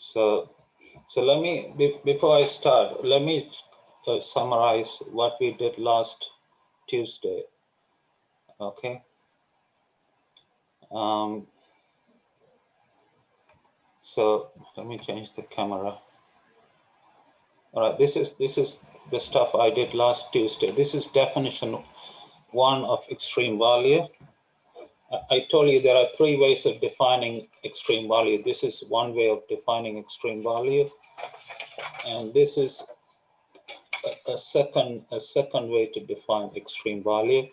So let me, before I start, let me summarize what we did last Tuesday. Okay. So let me change the camera. All right, this is the stuff I did last Tuesday. This is definition 1 of extreme value. I told you there are 3 ways of defining extreme value. This is one way of defining extreme value, and this is a second way to define extreme value,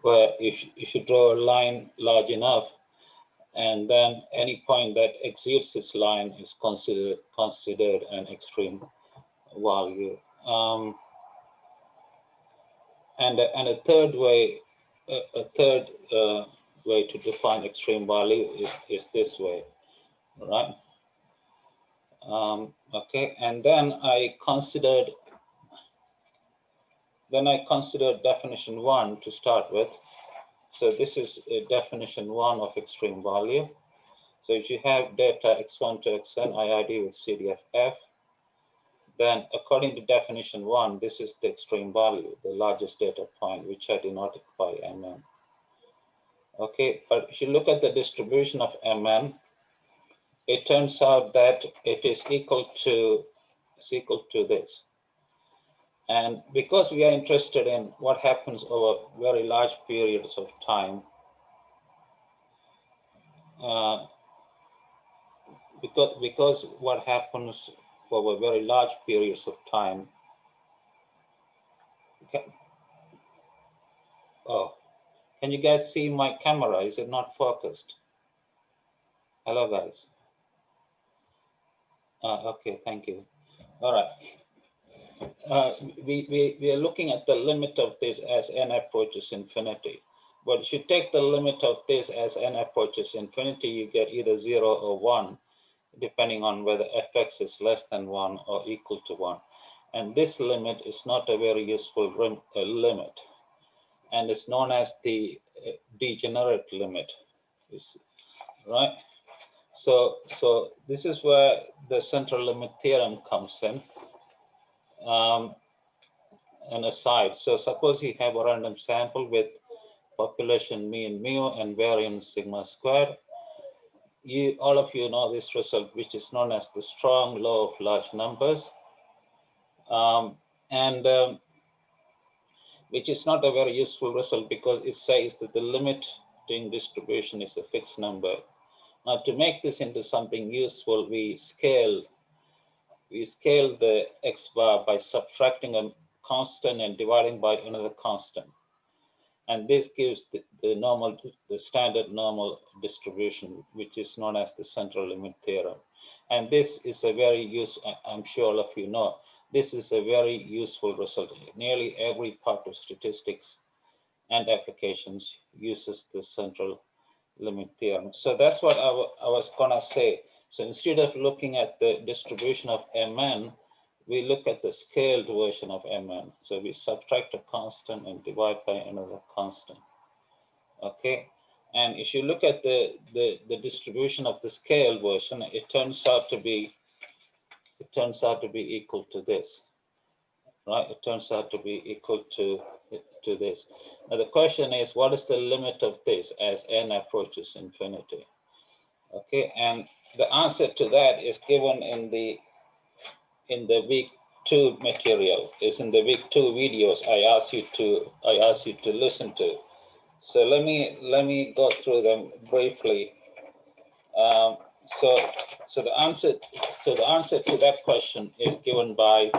where if you draw a line large enough, and then any point that exceeds this line is considered an extreme value. And a third way, way to define extreme value is this way, right? Okay, and then I considered definition 1 to start with. So this is definition 1 of extreme value. So if you have data x1 to xn IID with CDF, then according to definition 1, this is the extreme value, the largest data point, which I denoted by Mn. Okay, but if you look at the distribution of Mn, it turns out that it is equal to this. And because we are interested in what happens over very large periods of time, because what happens over very large periods of time. Can you guys see my camera? Is it not focused? Hello, guys. Okay, thank you. All right. We are looking at the limit of this as n approaches infinity. But if you take the limit of this as n approaches infinity, you get either 0 or 1, depending on whether fx is less than 1 or equal to 1. And this limit is not a very useful limit, and it's known as the degenerate limit, right? So this is where the central limit theorem comes in. An aside, so suppose you have a random sample with population mean mu and variance sigma squared. All of you know this result, which is known as the strong law of large numbers, which is not a very useful result because it says that the limiting distribution is a fixed number. Now, to make this into something useful, we scale the x bar by subtracting a constant and dividing by another constant. And this gives the standard normal distribution, which is known as the central limit theorem. And this is a very useful, I'm sure all of you know, this is a very useful result. Nearly every part of statistics and applications uses the central limit theorem. So that's what I was gonna say. So instead of looking at the distribution of Mn, we look at the scaled version of Mn. So we subtract a constant and divide by another constant. Okay, and if you look at the distribution of the scaled version, it turns out to be equal to this, right? It turns out to be equal to this. Now the question is, what is the limit of this as n approaches infinity? Okay, and the answer to that is given in the week 2 material. Is in the week 2 videos I asked you to listen to. So let me go through them briefly. So the answer to that question is given by,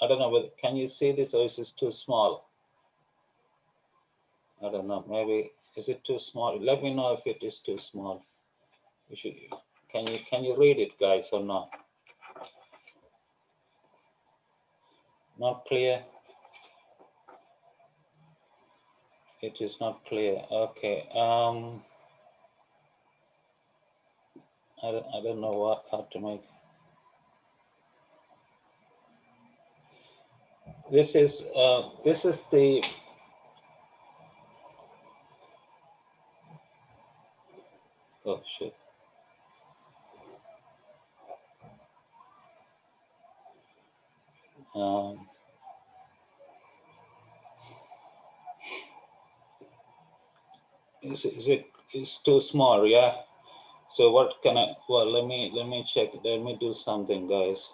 I don't know whether, can you see this or is this too small? I don't know, maybe, is it too small? Let me know if it is too small. Can you read it, guys, or not? Not clear? It is not clear. Okay. I don't know how to make. This is the. Oh shit. It's too small, yeah. So what can I? Well, let me check. Let me do something, guys.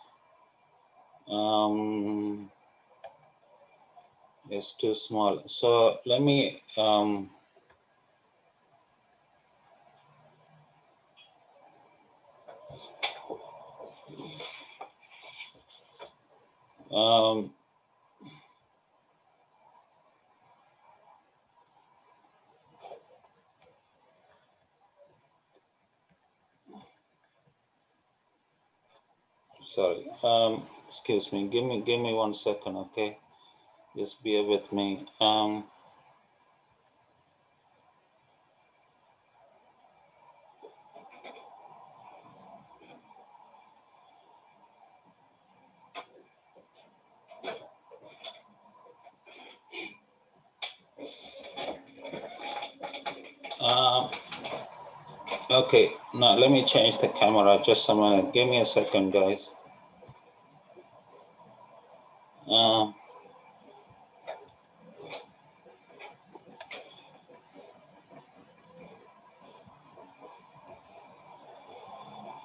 It's too small. So let me sorry. Excuse me. Give me 1 second, okay? Just bear with me. Okay, now let me change the camera just a minute. Give me a second, guys.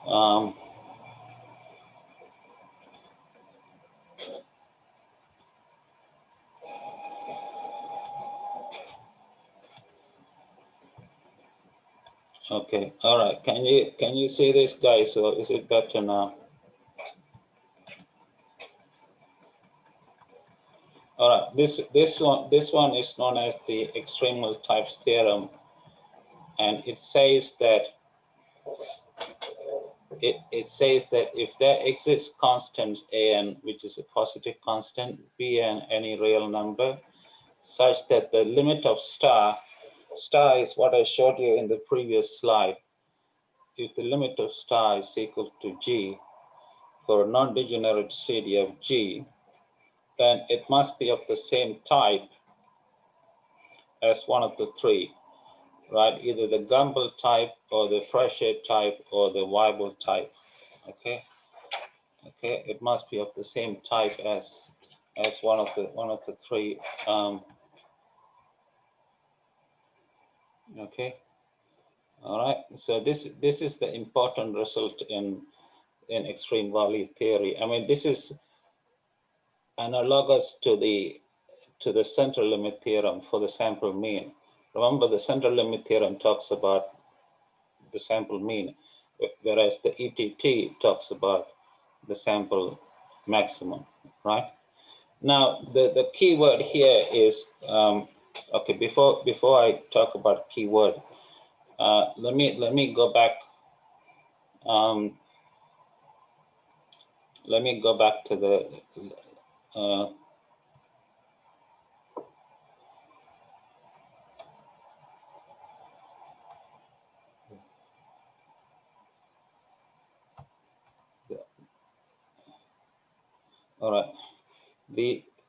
Um, okay, all right. Can you see this, guys? Or is it better now? All right. This one is known as the extremal types theorem, and it says that if there exists constants a(n), which is a positive constant, b(n), any real number, such that the limit of star is what I showed you in the previous slide. If the limit of star is equal to g for a non-degenerate CD of g, then it must be of the same type as one of the three, right? Either the Gumbel type or the Frechet type or the Weibull type, okay? Okay, it must be of the same type as one of the three. Okay, all right. So this is the important result in extreme value theory. I mean, this is analogous to the central limit theorem for the sample mean. Remember, the central limit theorem talks about the sample mean, whereas the ETT talks about the sample maximum, right? Now, the key word here is, okay, before I talk about keyword, let me go back. Let me go back to the all right.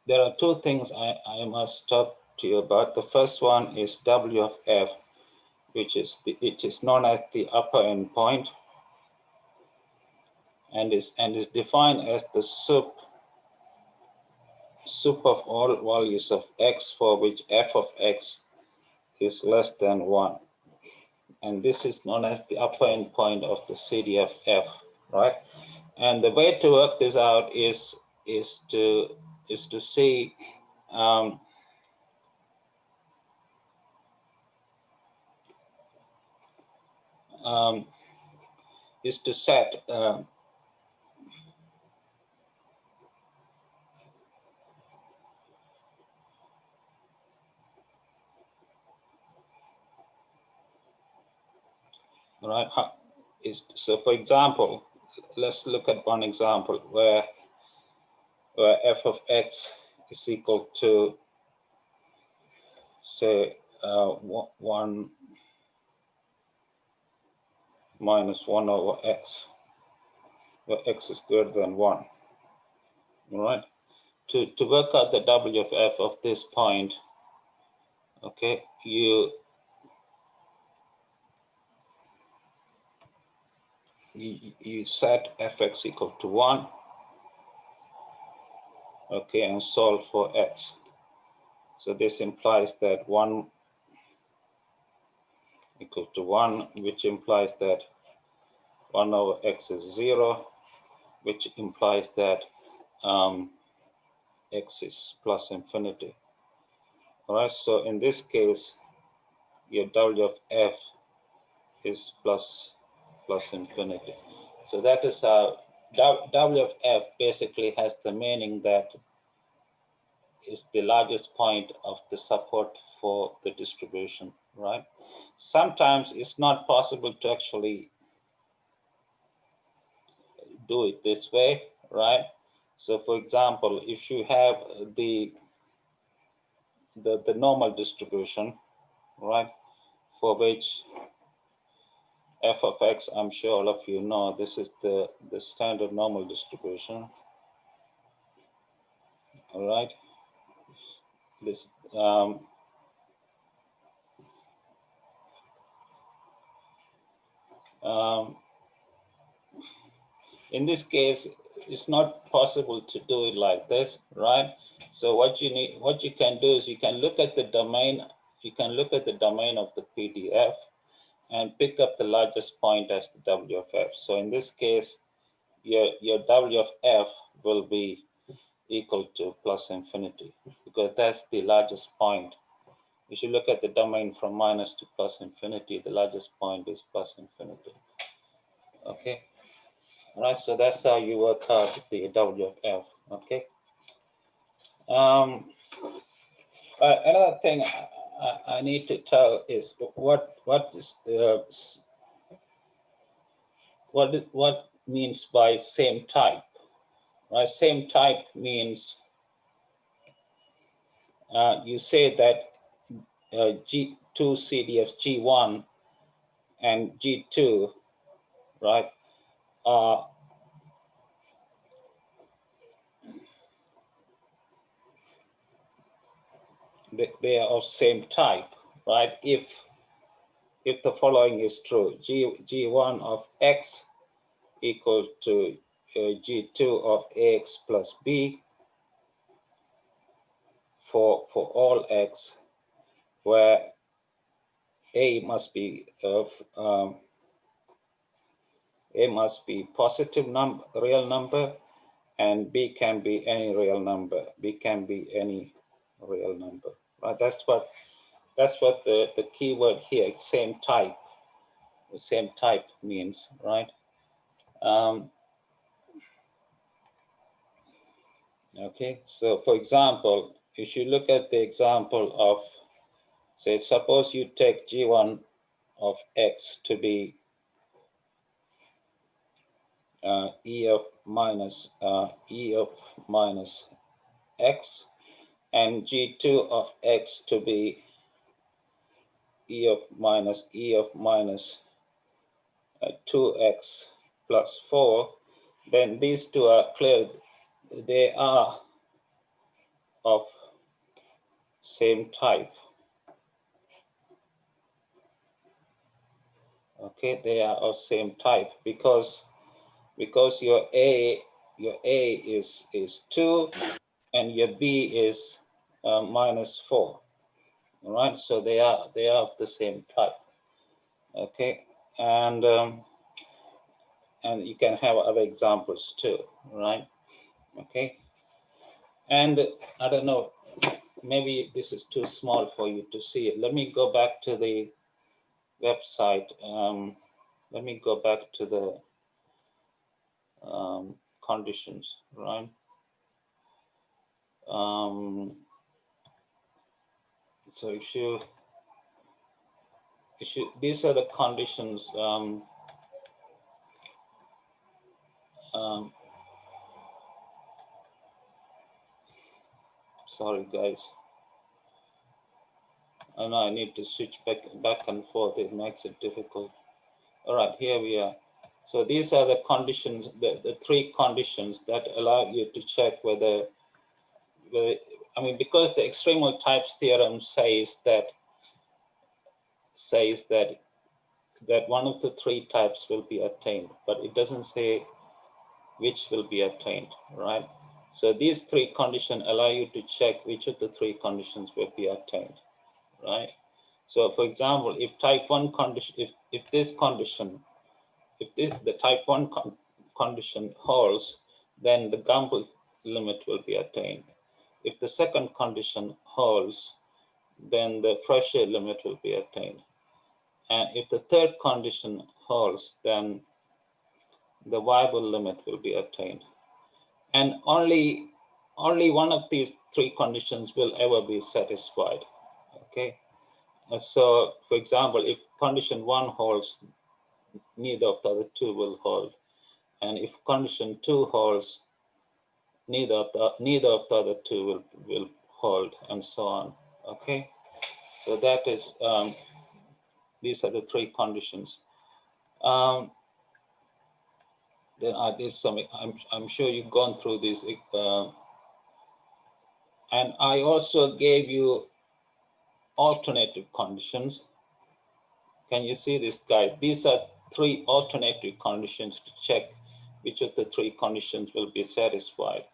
There are two things I must talk to you about. The first one is W of F, which is known as the upper end point, and is defined as the sup of all values of x for which f of x is less than 1. And this is known as the upper end point of the CD of F, right? And the way to work this out is to see is to set right? So for example, let's look at one example where f of x is equal to, say, 1 minus 1 over x, where x is greater than 1, all right? To work out the W of f of this point, okay, you set fx equal to 1, okay, and solve for x. So this implies that 1 equal to 1, which implies that 1 over x is 0, which implies that x is plus infinity. All right, so in this case, your W of f is plus infinity. So that is how W of f basically has the meaning that is the largest point of the support for the distribution, right? Sometimes it's not possible to actually do it this way, right? So for example, if you have the normal distribution, right, for which f of x, I'm sure all of you know, this is the standard normal distribution, all right? This in this case, it's not possible to do it like this, right? So what you can do is you can look at the domain, of the PDF and pick up the largest point as the W of f. So in this case, your W of f will be equal to plus infinity because that's the largest point. If you look at the domain from minus to plus infinity, the largest point is plus infinity. Okay. All right, so that's how you work out the W of f. Okay. Another thing I need to tell is what means by same type. Right, same type means you say that G2 CDF G1 and G2, right, they are of same type, right? If the following is true, G1 of x equal to G2 of ax plus b for all x, where a must be positive number, real number, and b can be any real number. B can be any real number. Right? That's what the key word here, same type. The same type means, right? Okay, so for example, if you look at the example of, say, suppose you take G1 of x to be E of minus x, and G2 of x to be E of minus 2x plus 4, then these two are clear. They are of same type. Okay, they are of same type because your A is 2 and your B is minus 4. All right, so they are of the same type. Okay, and you can have other examples too, right? Okay, and I don't know, maybe this is too small for you to see it. Let me go back to the website. Let me go back to the conditions, right? So if you these are the conditions. Sorry, guys. I know I need to switch back and forth. It makes it difficult. All right, here we are. So these are the conditions, the three conditions that allow you to check whether I mean, because the extremal types theorem says that one of the three types will be attained, but it doesn't say which will be attained, right? So these three conditions allow you to check which of the three conditions will be attained, right? So for example, if type 1 condition, if this condition, the type 1 condition holds, then the Gumbel limit will be attained. If the second condition holds, then the Fresher limit will be attained. And if the third condition holds, then the Weibull limit will be attained. And only one of these three conditions will ever be satisfied, okay? So for example, if condition 1 holds, neither of the other two will hold. And if condition 2 holds, neither of the other two will hold, and so on, okay? So that is, these are the three conditions. Then I did some, I'm sure you've gone through these, and I also gave you alternative conditions. Can you see this, guys? These are three alternative conditions to check which of the three conditions will be satisfied.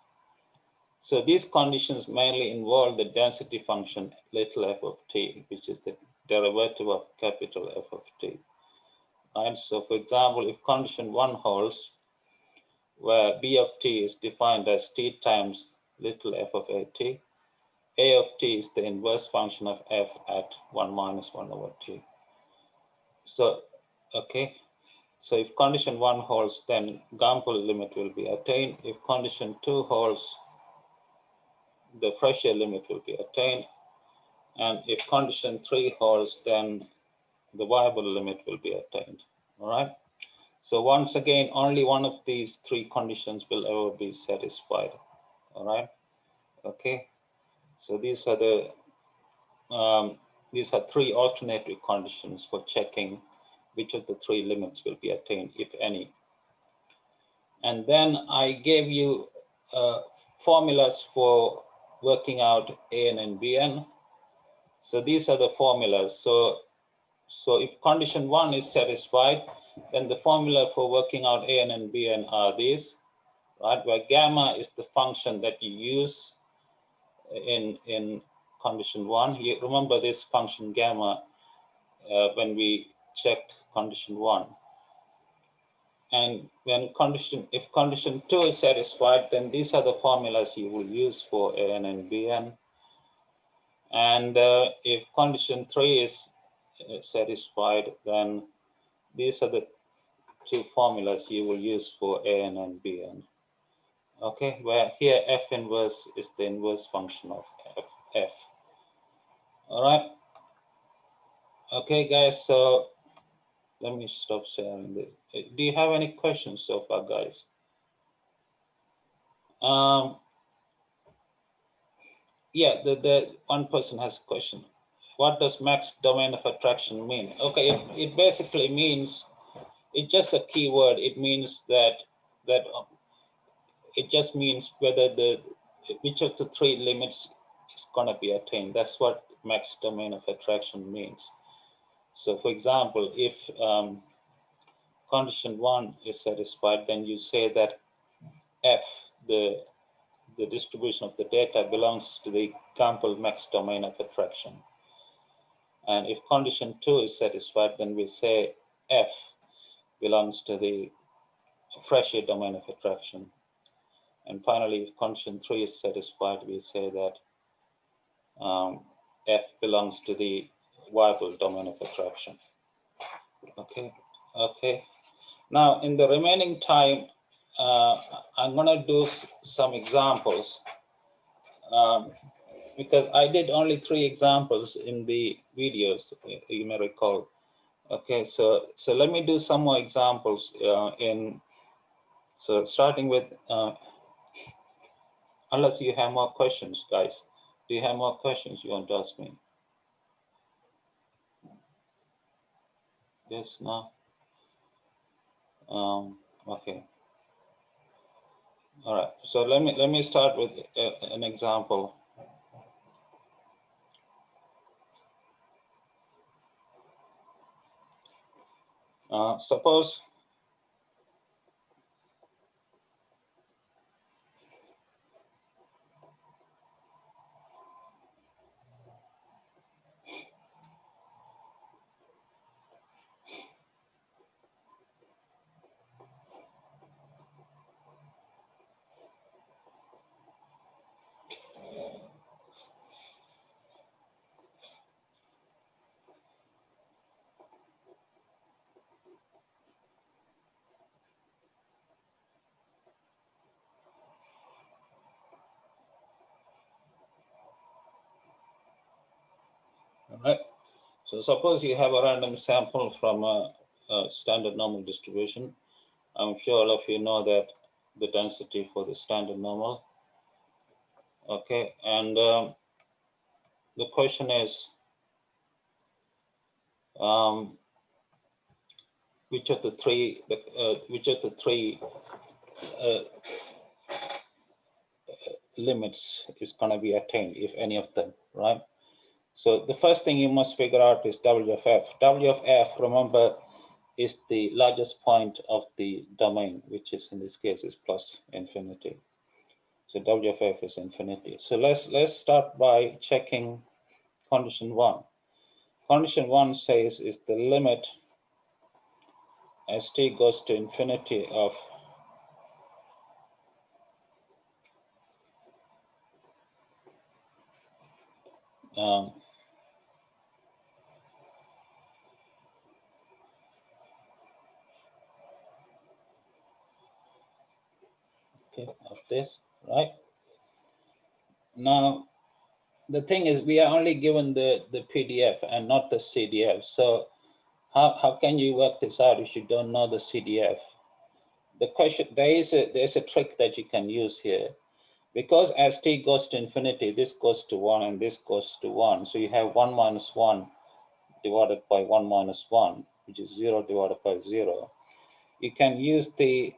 So these conditions mainly involve the density function little f of t, which is the derivative of capital F of t. Right? So for example, if condition 1 holds, where b of t is defined as t times little f of a of t is the inverse function of f at 1 minus 1 over t. So, okay. So if condition 1 holds, then Gumbel limit will be attained. If condition 2 holds, the Fresher limit will be attained. And if condition 3 holds, then the Weibull limit will be attained. All right. So once again, only one of these three conditions will ever be satisfied. All right. Okay. So these are three alternative conditions for checking which of the three limits will be attained, if any. And then I gave you formulas for working out an and bn. So these are the formulas. So if condition 1 is satisfied, then the formula for working out an and bn are these, right? Where gamma is the function that you use in condition 1. You remember this function gamma when we checked condition 1. And if condition 2 is satisfied, then these are the formulas you will use for an and bn. And if condition 3 is satisfied, then these are the two formulas you will use for an and bn. Okay, where here f inverse is the inverse function of f. All right. Okay, guys, so let me stop sharing this. Do you have any questions so far, guys? Yeah, the one person has a question. What does max domain of attraction mean? Okay, it basically means, it's just a keyword. It means that it just means whether which of the three limits is gonna be attained. That's what max domain of attraction means. So for example, if condition 1 is satisfied, then you say that f, the distribution of the data, belongs to the Gumbel max domain of attraction. And if condition 2 is satisfied, then we say f belongs to the Fresher domain of attraction. And finally, if condition 3 is satisfied, we say that f belongs to the Weibull domain of attraction. Okay, okay. Now, in the remaining time, I'm gonna do some examples because I did only 3 examples in the videos, you may recall. Okay, so let me do some more examples so starting with, unless you have more questions, guys. Do you have more questions you want to ask me? Yes, no? Okay. All right, so let me start with an example. Suppose So suppose you have a random sample from a standard normal distribution. I'm sure all of you know that the density for the standard normal. Okay, and the question is, which of the three uh, limits is going to be attained, if any of them, right? So the first thing you must figure out is W of f. W of f, remember, is the largest point of the domain, which is in this case is plus infinity. So W of f is infinity. So let's start by checking condition one. Condition one says is the limit as t goes to infinity of okay, of this, right? Now the thing is, we are only given the PDF and not the CDF. So how can you work this out if you don't know the CDF? The question, there's a trick that you can use here. Because as t goes to infinity, this goes to 1 and this goes to 1. So you have 1 minus 1 divided by 1 minus 1, which is 0 divided by 0. You can use the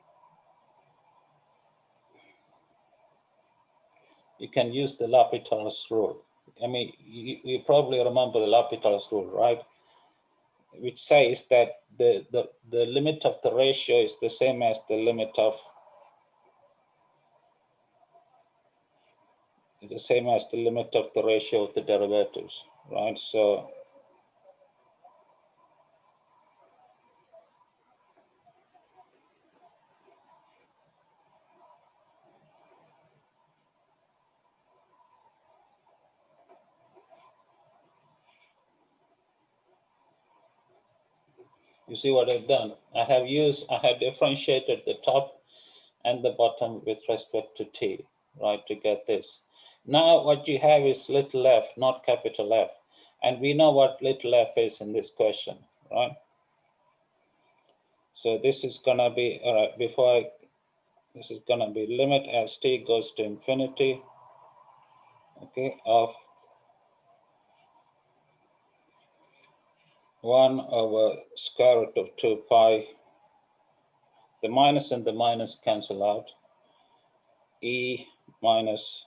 Lapital's rule. I mean, you probably remember the Lapital's rule, right? Which says that the limit of the ratio is the same as the limit of the ratio of the derivatives, right? So you see what I've done? I have differentiated the top and the bottom with respect to t, right, to get this. Now what you have is little f, not capital F. And we know what little f is in this question, right? So this is gonna be, all right, this is gonna be limit as t goes to infinity, okay, of 1 over square root of 2 pi. The minus and the minus cancel out. E minus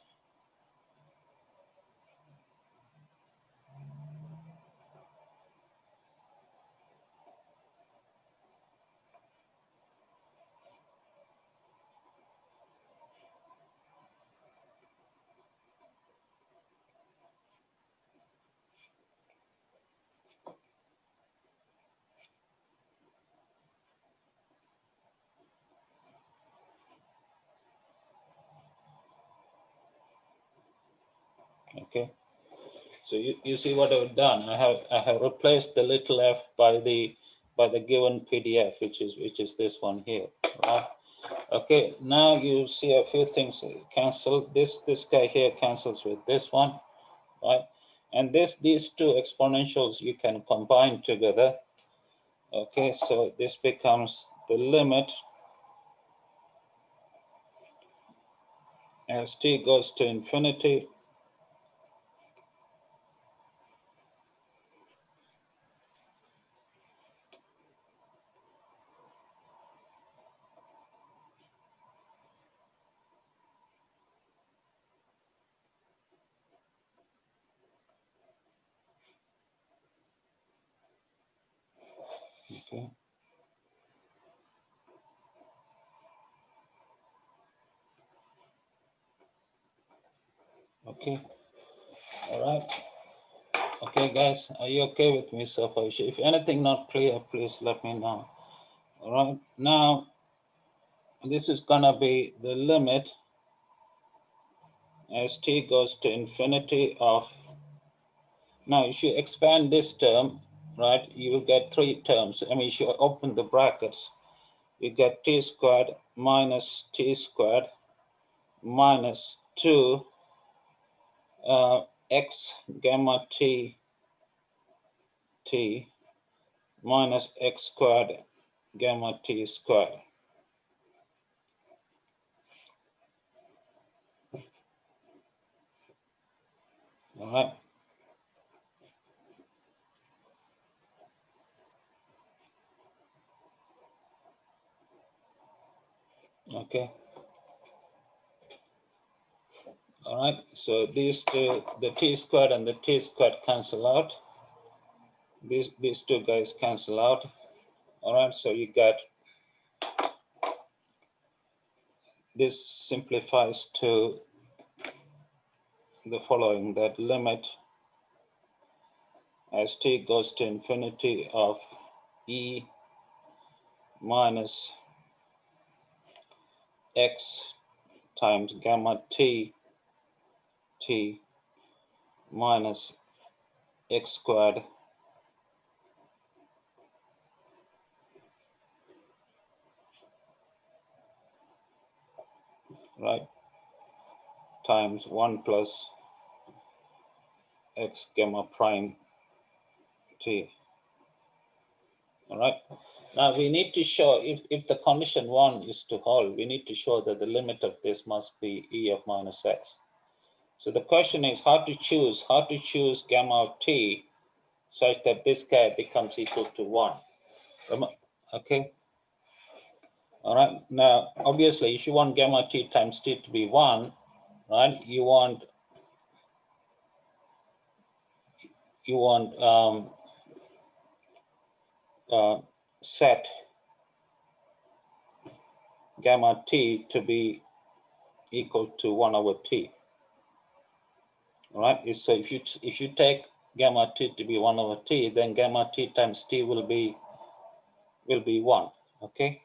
okay. So you see what I've done. I have replaced the little f by the given PDF, which is this one here, right? Okay, now you see a few things cancel. This guy here cancels with this one, right? And these two exponentials you can combine together. Okay, so this becomes the limit as t goes to infinity okay. Okay, all right. Okay, guys, are you okay with me so far? If anything not clear, please let me know. All right, now this is gonna be the limit as t goes to infinity of, now if you expand this term, right, you will get three terms. I mean, if you open the brackets, you get t squared minus t squared minus 2 x gamma t t minus x squared gamma t squared. All right. Okay. All right. So these two, the t squared and the t squared cancel out. These two guys cancel out. All right. So you get this simplifies to the following, that limit as t goes to infinity of e minus x times gamma t minus x squared right times 1 plus x gamma prime t. All right. Now we need to show, if the condition 1 is to hold, we need to show that the limit of this must be e of minus x. So the question is how to choose gamma of t such that this guy becomes equal to 1. Okay. All right. Now, obviously, if you want gamma t times t to be 1, right, you want set gamma t to be equal to 1 over t. All right. So if you take gamma t to be 1 over t, then gamma t times t will be 1. Okay.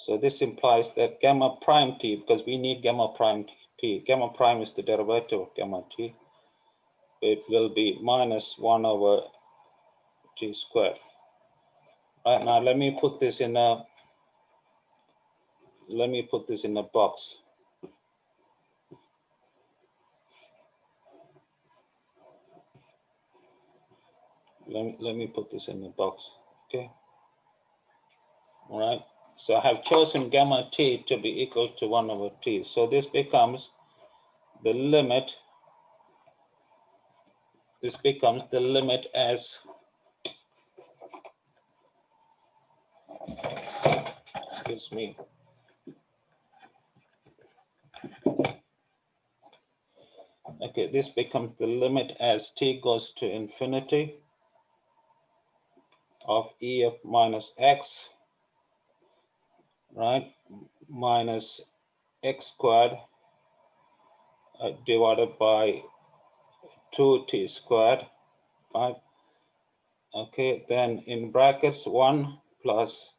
So this implies that gamma prime t, because we need gamma prime t, gamma prime is the derivative of gamma t, it will be minus 1 over t squared. All right, now let me put this in a box. Let me put this in the box. Okay. All right. So I have chosen gamma t to be equal to 1 over t. So this becomes the limit. This becomes the limit as, excuse me. Okay, this becomes the limit as t goes to infinity of e of minus x, right, minus x squared divided by 2t squared, right? Okay, then in brackets 1 minus,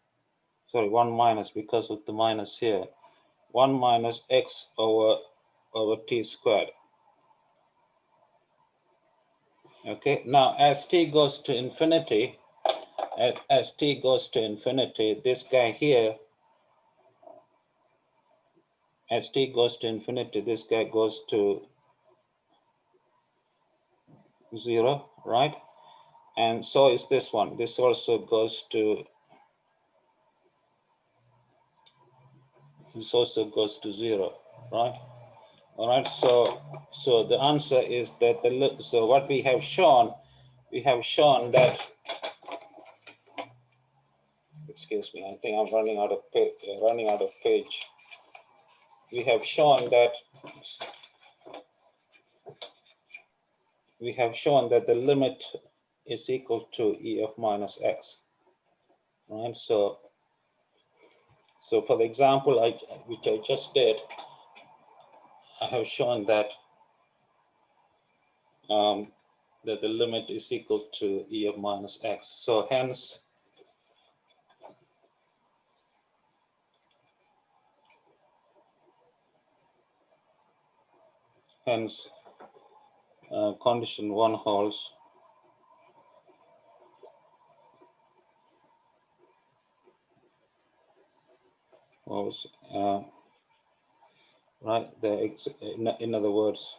because of the minus here, 1 minus x over t squared. Okay, now as t goes to infinity, this guy here, as t goes to infinity, this guy goes to 0, right? And so is this one. This also goes to 0, right? All right. So the answer is that so what we have shown that. Excuse me. I think I'm running out of page. We have shown that the limit is equal to e of minus x. Right. So for the example which I just did, I have shown that that the limit is equal to e of minus x. So hence condition 1 holds. Right, in other words,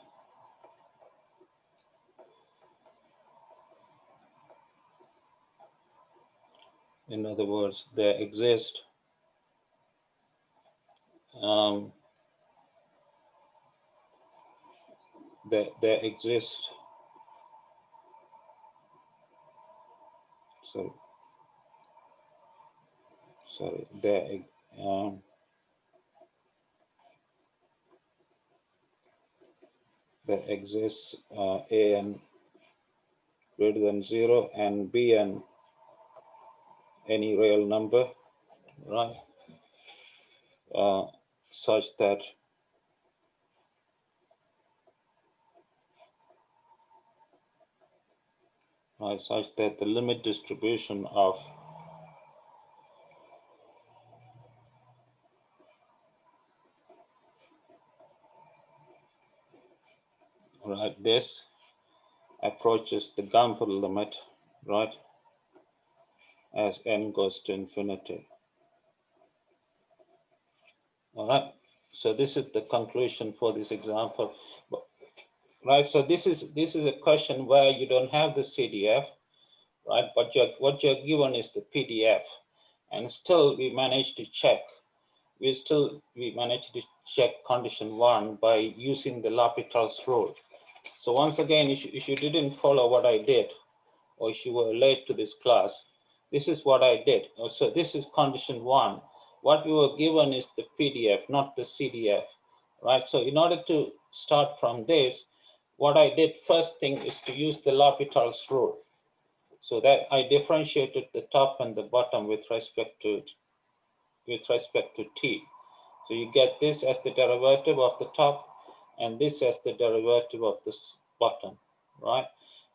In other words, there exist um, there exist sorry sorry um, there exists an greater than 0 and bn any real number, right? Such that the limit distribution of this approaches the Gumbel limit, right, as n goes to infinity. All right. So this is the conclusion for this example, right? So this is a question where you don't have the CDF, right? But what you're given is the PDF, and still we managed to check. We managed to check condition 1 by using the Lapital's rule. So once again, if you didn't follow what I did, or if you were late to this class, this is what I did. So this is condition 1. What we were given is the PDF, not the CDF, right? So in order to start from this, what I did first thing is to use the L'Hopital's rule. So that I differentiated the top and the bottom with respect to t. So you get this as the derivative of the top and this as the derivative of this bottom, right?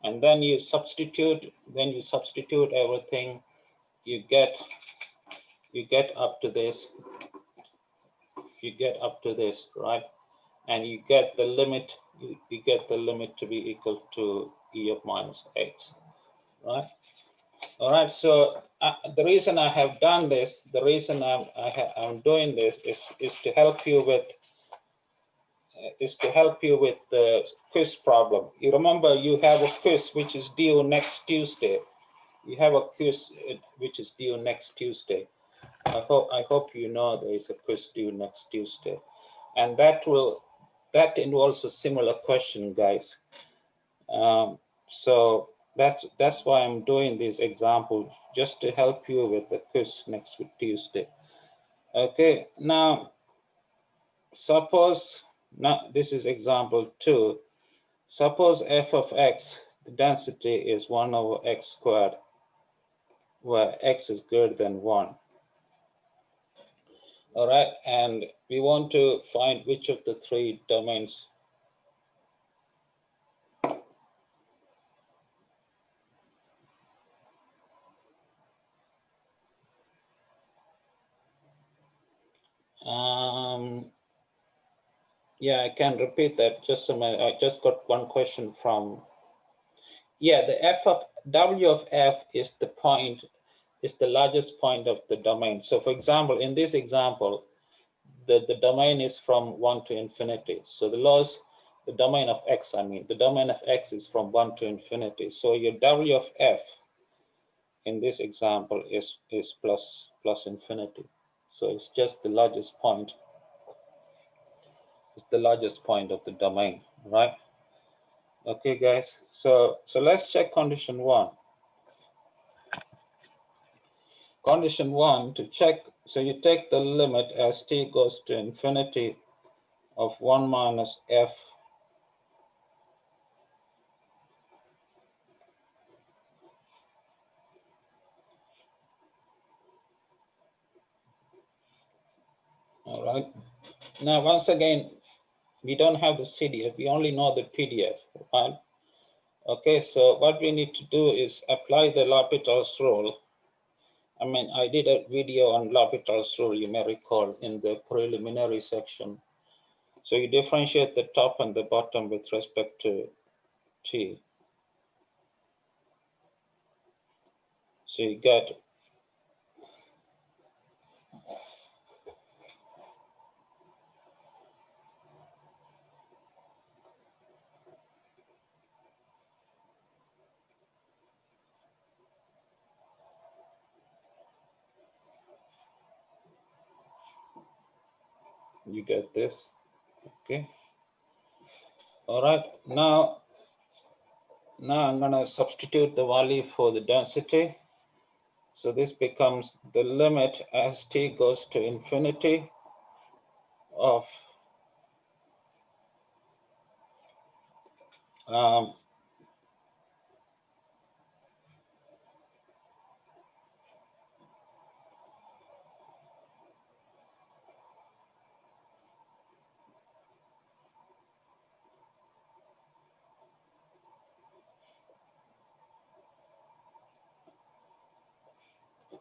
And then you substitute everything, you get up to this, right? And you get the limit, you get the limit to be equal to e of minus x, right? All right, so the reason I have done this, the reason I'm doing this is to help you with the quiz problem. You remember you have a quiz which is due next Tuesday. You have a quiz which is due next Tuesday. I hope you know there is a quiz due next Tuesday, and that involves a similar question, guys. So that's why I'm doing this example, just to help you with the quiz next Tuesday. Okay, now suppose, now this is example 2. Suppose f of x, the density is 1 over x squared, where x is greater than 1. All right, and we want to find which of the 3 domains yeah, I can repeat that just a minute. I just got one question from, yeah, the w of f is the point, is the largest point of the domain. So for example, in this example, the domain is from 1 to infinity. So the domain of x, the domain of x is from 1 to infinity. So your w of f in this example is plus infinity. So it's just the largest point. It's the largest point of the domain, right? Okay, guys. So let's check condition 1. Condition 1 to check. So you take the limit as t goes to infinity of 1 minus f all right. Now, once again, we don't have the CDF, we only know the PDF, right? Okay, so what we need to do is apply the L'Hopital's rule. I did a video on L'Hopital's rule, you may recall, in the preliminary section. So you differentiate the top and the bottom with respect to t. So you get You get this? Okay. All right. Now I'm going to substitute the value for the density. So this becomes the limit as t goes to infinity of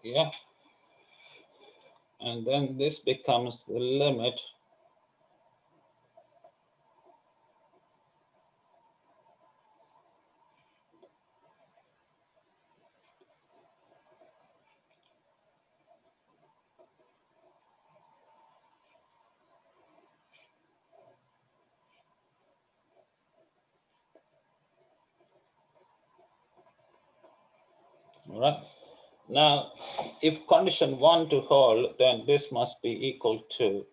yeah, and then this becomes the limit all right. Now, if condition 1 to hold, then this must be equal to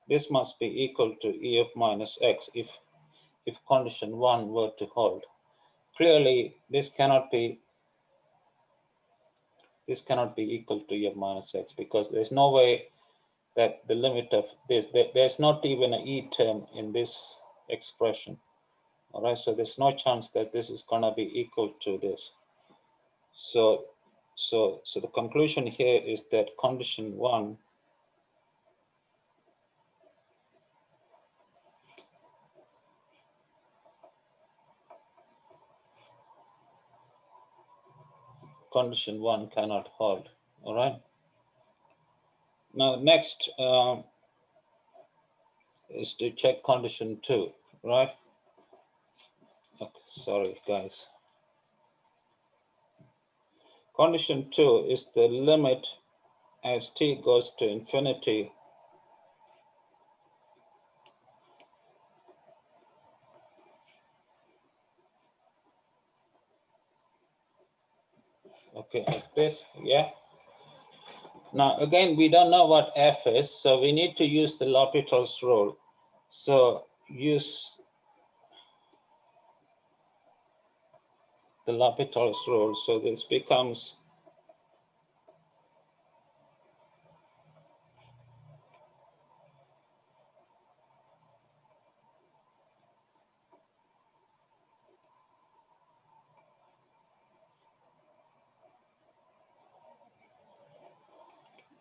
EF minus x if condition 1 were to hold. Clearly, this cannot be equal to EF minus x because there's no way that the limit of this, there's not even an e term in this expression. All right, so there's no chance that this is going to be equal to this. So the conclusion here is that condition 1 cannot hold. All right. Now next is to check condition 2, right? Okay, sorry guys. Condition 2 is the limit as t goes to infinity okay, like this, yeah. Now again, we don't know what f is, so we need to use the Lapital's rule. So use the Lapital's rule. So this becomes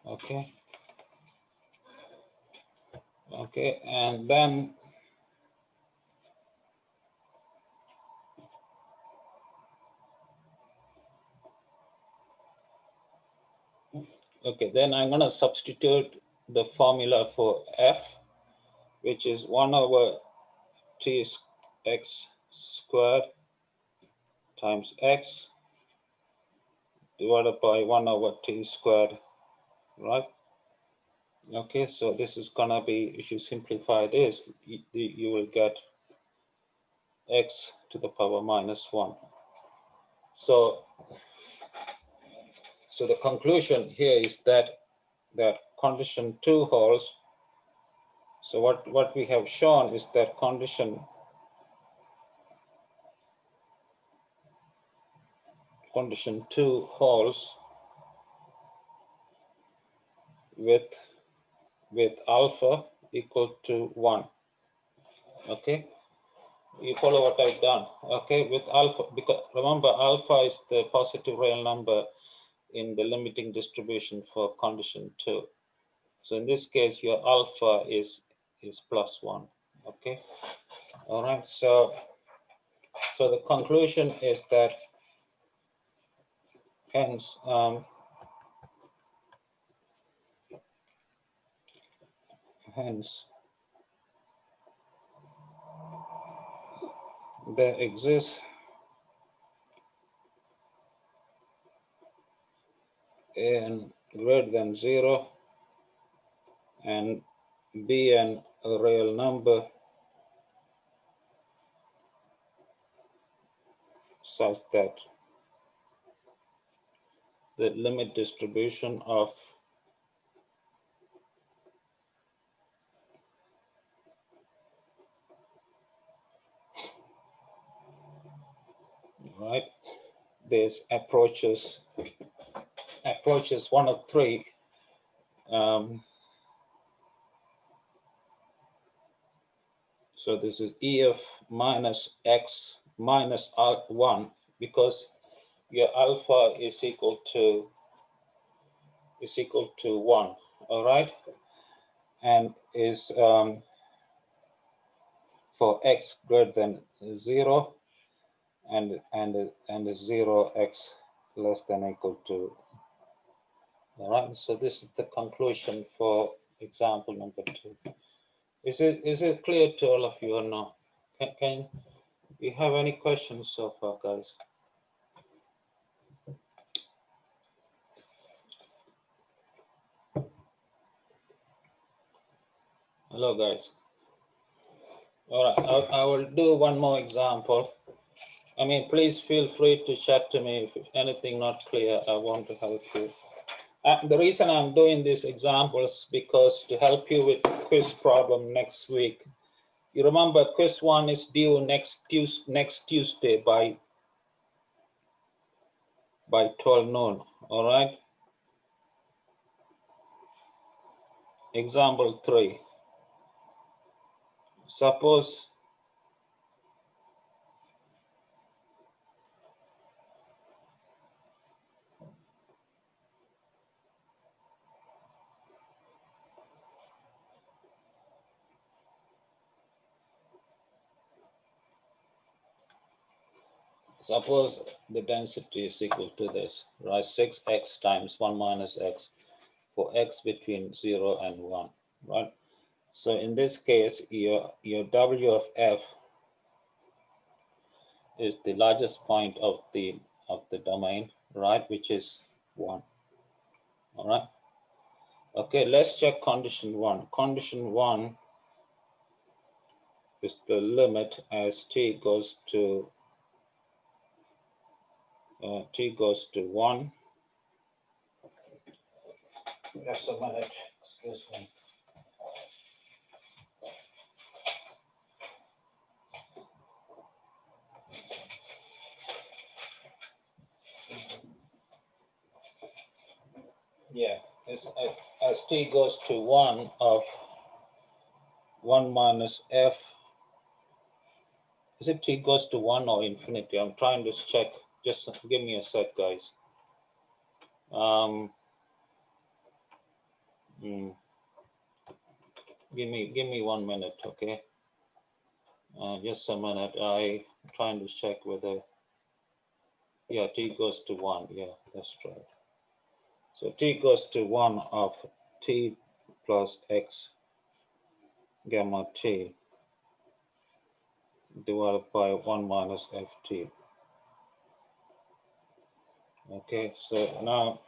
okay. Okay, and then okay, then I'm going to substitute the formula for f, which is 1 over t x squared times x divided by 1 over t squared, right? Okay, so this is going to be, if you simplify this, you will get x to the power minus 1. So the conclusion here is that condition 2 holds. So what we have shown is that condition 2 holds with alpha equal to 1. Okay, you follow what I've done. Okay, with alpha, because remember alpha is the positive real number in the limiting distribution for condition 2. So in this case, your alpha is plus 1. Okay, all right. So the conclusion is that hence there exists n greater than 0 and be a real number such that the limit distribution of case approaches 1 of 3, so this is EF minus X minus 1, because your alpha is equal to 1, all right, and is for X greater than 0 and 0x less than or equal to. All right, so this is the conclusion for example number 2. Is it clear to all of you or not? Can you have any questions so far, guys? Hello, guys. All right, I will do one more example. I mean, please feel free to chat to me if anything not clear. I want to help you. The reason I'm doing these examples because to help you with quiz problem next week. You remember quiz 1 is due next Tuesday by 12 noon. All right. Example 3. Suppose the density is equal to this, right? 6x times 1 minus x for x between 0 and 1, right? So in this case, your W of f is the largest point of the domain, right? Which is 1. All right. Okay, let's check condition 1. Condition 1 is the limit as t goes to 1. Just a minute, excuse me. Yeah, as t goes to 1 of 1 minus f. Is it t goes to 1 or infinity? I'm trying to check. Just give me a sec, guys. Give me 1 minute, okay? Just a minute. I'm trying to check whether, yeah, t goes to 1. Yeah, that's right. So t goes to 1 of t plus x gamma t divided by 1 minus ft. Okay, so now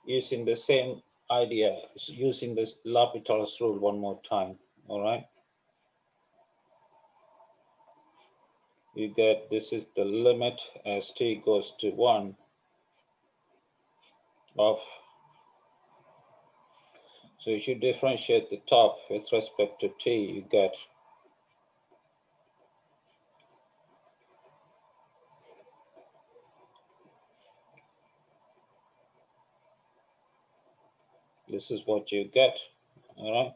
using the same idea, using this Lapital's rule one more time, all right? You get, this is the limit as t goes to 1 of, so you should differentiate the top with respect to t, you get this is what you get, all right?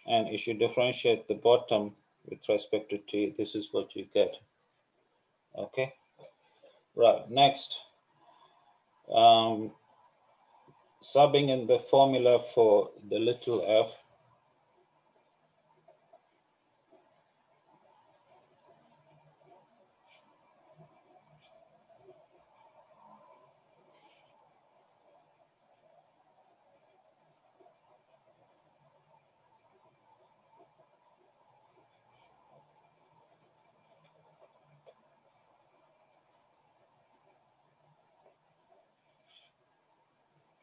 And if you differentiate the bottom with respect to t, this is what you get, okay? Right, next, subbing in the formula for the little f,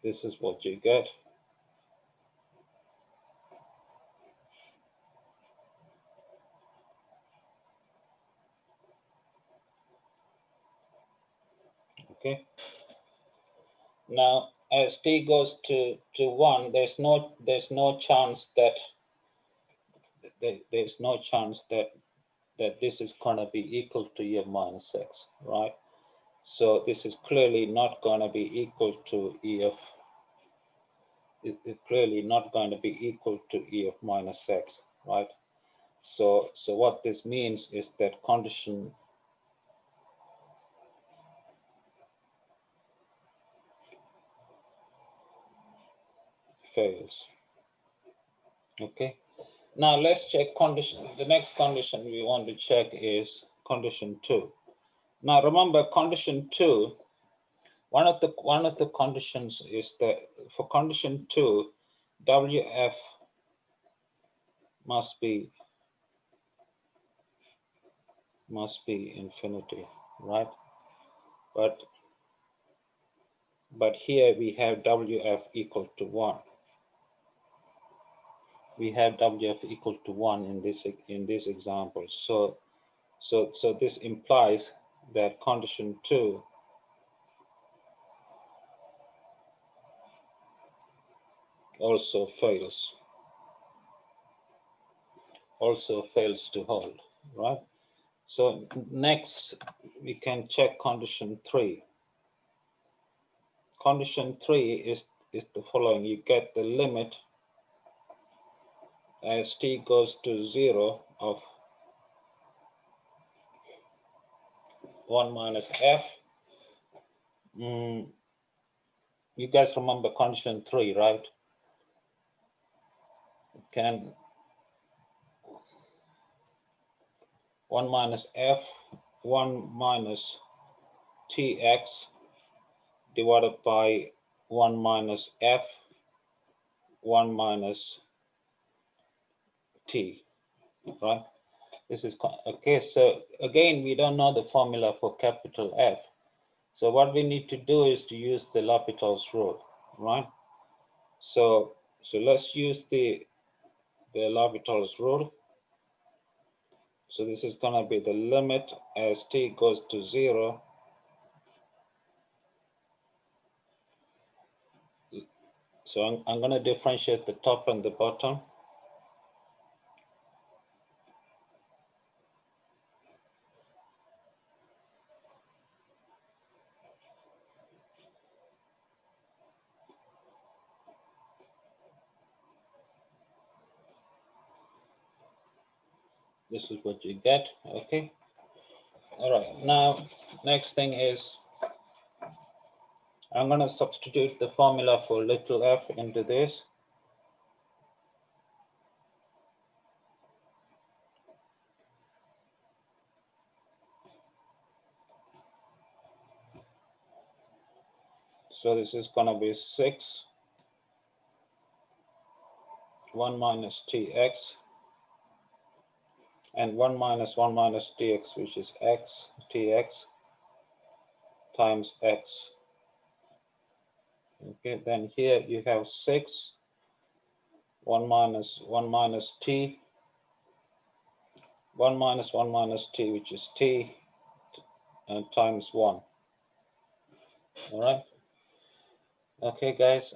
this is what you get. Okay. Now, as t goes to 1, there's no chance that that this is going to be equal to EF minus X, right? So this is clearly not going to be equal to EF. It's clearly not going to be equal to EF minus X, right? So what this means is that condition fails. Okay. Now let's check condition. The next condition we want to check is condition 2. Now remember, condition 2, one of the conditions is that for condition 2, WF must be infinity, right? But here we have WF equal to 1. We have WF equal to 1 in this example. So this implies that condition 2 also fails to hold, right? So next we can check condition 3. Condition 3 is the following. You get the limit as t goes to 0 of 1 minus f. You guys remember condition 3, right? Can 1 minus f, 1 minus tx divided by 1 minus f, 1 minus t, right? This is okay. So again, we don't know the formula for capital F. So what we need to do is to use the Lapital's rule, right? So let's use the Lapital's rule. So this is going to be the limit as t goes to 0. So I'm going to differentiate the top and the bottom. This is what you get, okay? All right, now next thing is I'm going to substitute the formula for little f into this. So this is going to be 6, 1 minus tx, and 1 minus tx, which is tx times x. Okay, then here you have 6, 1 minus t, 1 minus t, which is t, and times 1. All right. Okay, guys.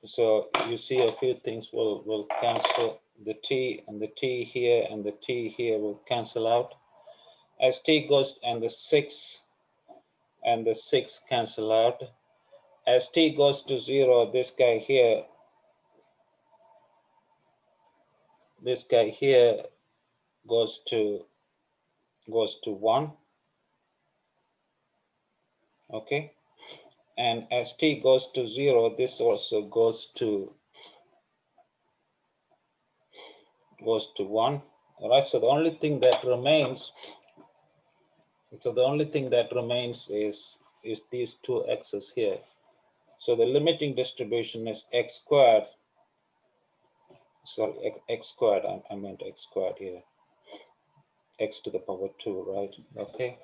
So you see a few things will cancel. The t and the t here and the t here will cancel out. As t goes, and the 6 and the 6 cancel out. As t goes to 0, this guy here goes to 1. Okay. And as t goes to 0, this also goes to 1. All right. So the only thing that remains is these two x's here. So the limiting distribution is x squared. Sorry, x squared. I meant x squared here. X to the power 2, right? Okay.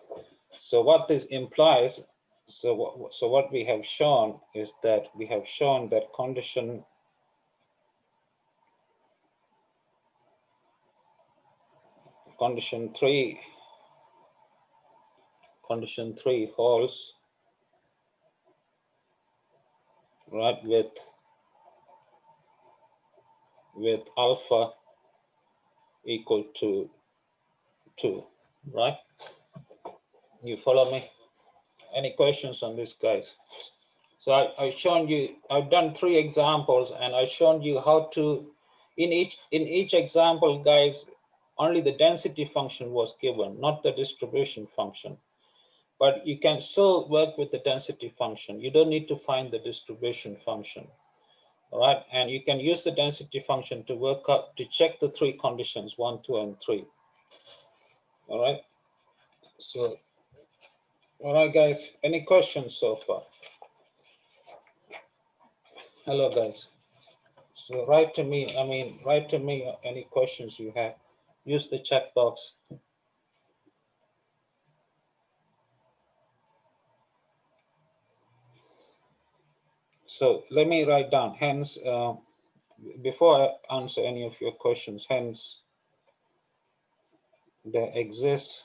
So what this implies, so what we have shown is that condition three holds, right, with alpha equal to 2, right? You follow me? Any questions on this, guys? So I've shown you, I've done 3 examples, and I've shown you how to, in each example, guys, only the density function was given, not the distribution function. But you can still work with the density function. You don't need to find the distribution function. All right, and you can use the density function to work out, to check the 3 conditions, 1, 2, and 3. All right, so, all right, guys, any questions so far? Hello, guys. So write to me, write to me any questions you have. Use the chat box. So let me write down, hence, before I answer any of your questions, hence, there exists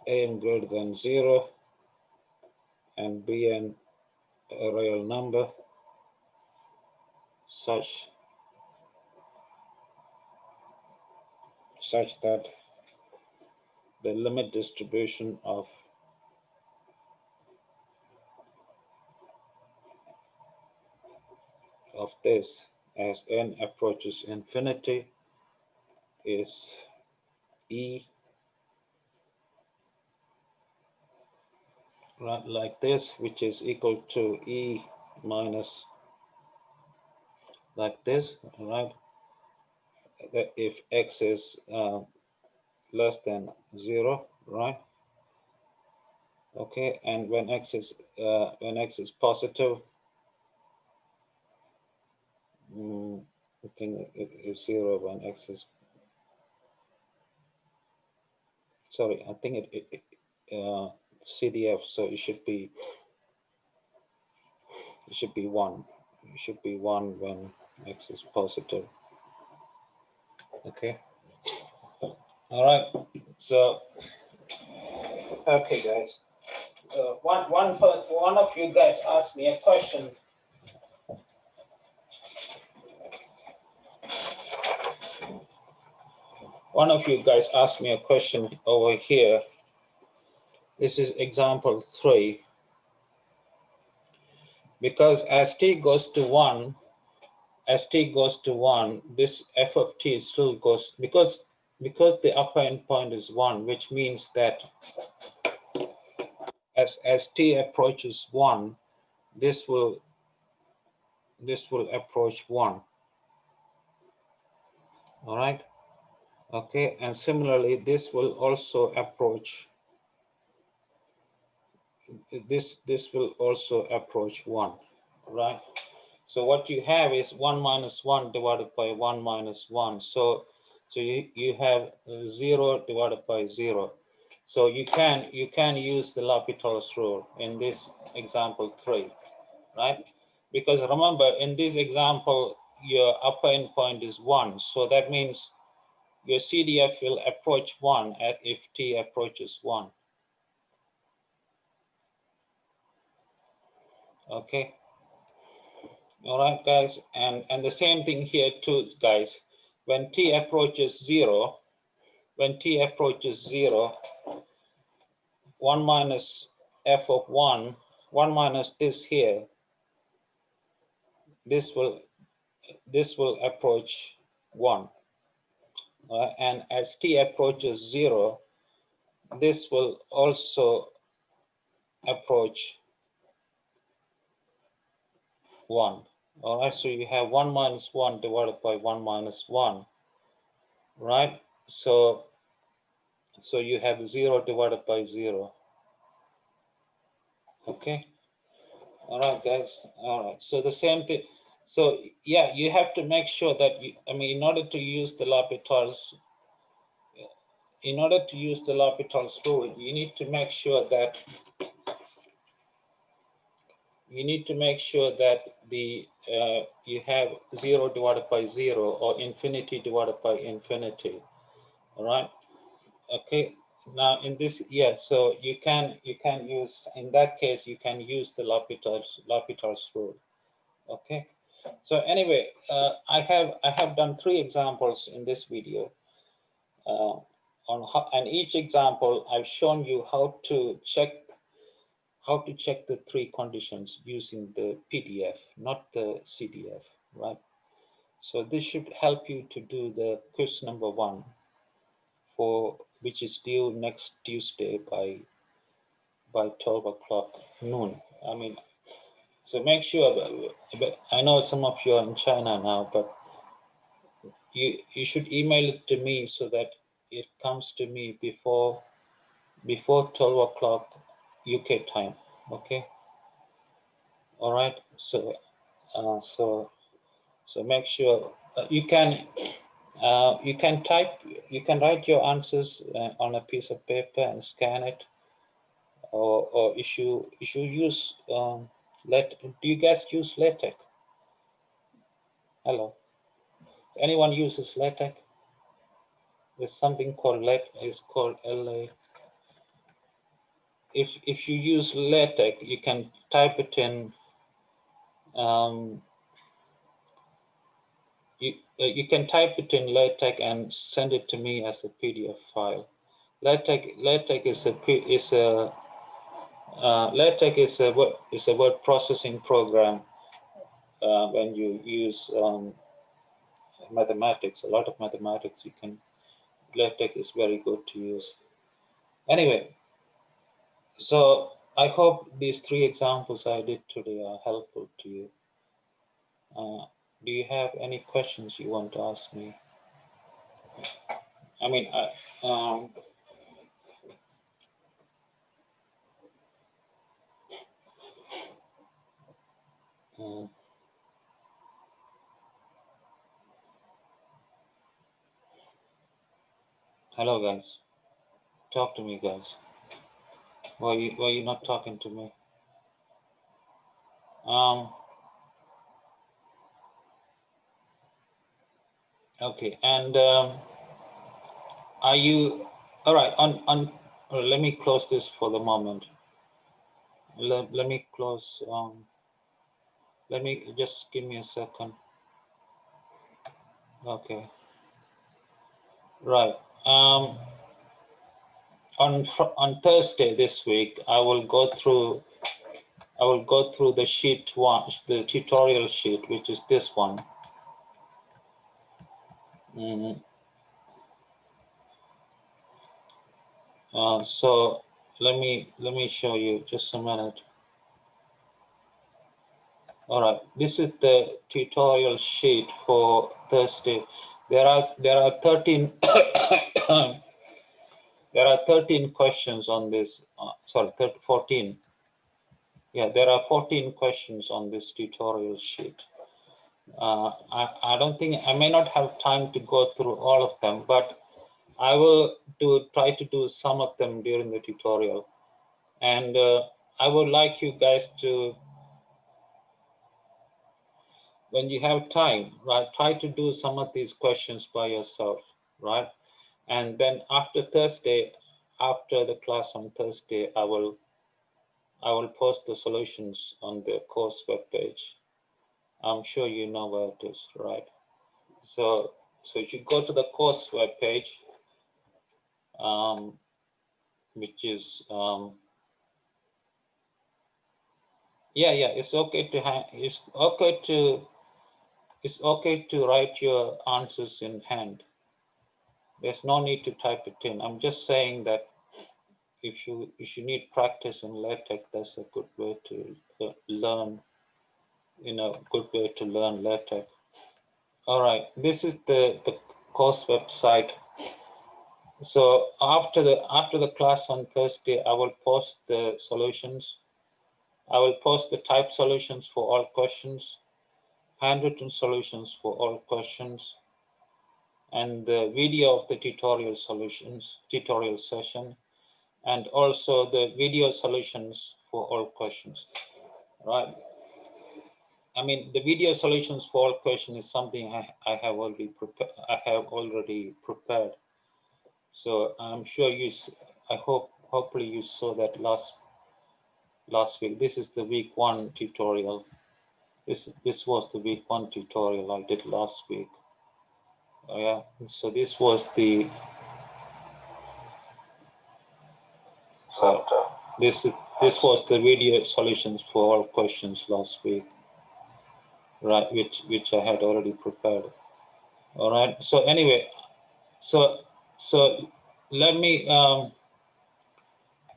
n greater than 0 and bn a real number such that the limit distribution of this as n approaches infinity is e, right, like this, which is equal to e minus, like this, right? That if x is less than 0, right? Okay, and when x is positive, I think it is 0 when x is, sorry, I think it CDF, so it should be 1. It should be 1 when x is positive. Okay. All right. So, okay, guys. One of you guys asked me a question. One of you guys asked me a question over here. This is example 3. Because as t goes to 1, this f of t still goes, because the upper end point is 1, which means that as t approaches 1, this will approach 1. All right. Okay, and similarly, this will also approach, this will also approach 1, right? So what you have is 1 minus 1 divided by 1 minus 1. So you have 0 divided by 0. So you can use the Lapital's rule in this example 3, right? Because remember, in this example, your upper end point is 1. So that means your CDF will approach 1 if t approaches 1. Okay. All right, guys. And the same thing here too, guys. When t approaches 0, 1 minus f of 1 minus this here, this will approach 1. And as t approaches 0, this will also approach 1. All right, so you have 1 minus 1 divided by 1 minus 1, right? So you have 0 divided by 0. Okay. All right, guys. All right. So the same thing. So yeah, you have to make sure that in order to use the L'Hopital's, rule, you need to make sure that you have 0 divided by 0 or infinity divided by infinity. All right. Okay. Now in this, yeah, so you can use, in that case, you can use the L'Hopital's rule. Okay. So anyway, I have done 3 examples in this video. On how, and each example I've shown you how to check the 3 conditions using the PDF, not the CDF, right? So this should help you to do the quiz number 1, for which is due next Tuesday by 12 o'clock noon. I mean, so make sure. I know some of you are in China now, but you should email it to me so that it comes to me before 12 o'clock UK time. Okay. All right. So so make sure you can write your answers on a piece of paper and scan it, or if you use do you guys use LaTeX? Hello. Anyone uses LaTeX? There's something called it's called LA. If you use LaTeX, you can type it in. You can type it in LaTeX and send it to me as a PDF file. LaTeX is a word processing program when you use mathematics, a lot of mathematics. LaTeX is very good to use. Anyway, so I hope these 3 examples I did today are helpful to you. Do you have any questions you want to ask me? I mean, hello guys, talk to me guys. Why you not talking to me? Okay, and are you all right? Let me close this for the moment. Let me close. Let me just give me a second. Okay. Right. On Thursday this week, I will go through the sheet 1, the tutorial sheet, which is this one. So let me show you just a minute. All right, this is the tutorial sheet for Thursday. There are 13 there are 13 questions on this. Sorry, 14. Yeah, there are 14 questions on this tutorial sheet. I don't think I may not have time to go through all of them, but I will try to do some of them during the tutorial. And I would like you guys to, when you have time, right, try to do some of these questions by yourself, right? And then after Thursday, after the class on Thursday, I will post the solutions on the course webpage. I'm sure you know where it is, right? So if you go to the course webpage, which is it's okay to write your answers in hand. There's no need to type it in. I'm just saying that if you need practice in LaTeX, that's a good way to learn. Good way to learn LaTeX. All right, this is the course website. So after the class on Thursday, I will post the solutions. I will post the type solutions for all questions, handwritten solutions for all questions, and the video of the tutorial session, and also the video solutions for all questions, right? I mean, the video solutions for all questions is something I have already prepared. So I'm sure hopefully you saw that last week. This is the week 1 tutorial. This was the week 1 tutorial I did last week. Yeah, so this was the this was the video solutions for all questions last week, right? Which I had already prepared. All right. So anyway, so let me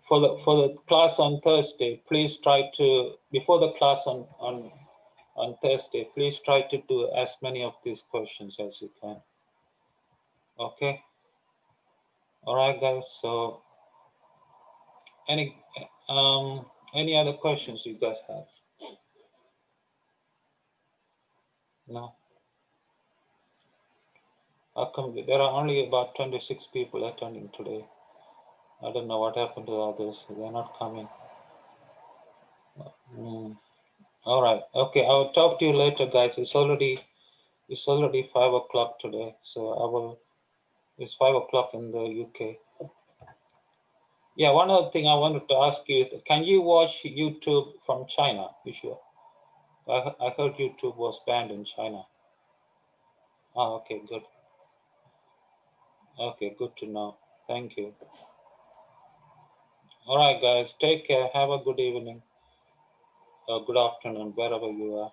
for the class on Thursday, please try to before the class on Thursday, please try to do as many of these questions as you can. Okay. All right, guys. So any other questions you guys have? No. How come there are only about 26 people attending today? I don't know what happened to the others. They're not coming. All right. Okay. I'll talk to you later, guys. It's already 5 o'clock today. So it's 5 o'clock in the UK. Yeah. One other thing I wanted to ask you is, can you watch YouTube from China? You sure? I heard YouTube was banned in China. Oh, okay. Good. Okay. Good to know. Thank you. All right, guys. Take care. Have a good evening. Good afternoon, wherever you are.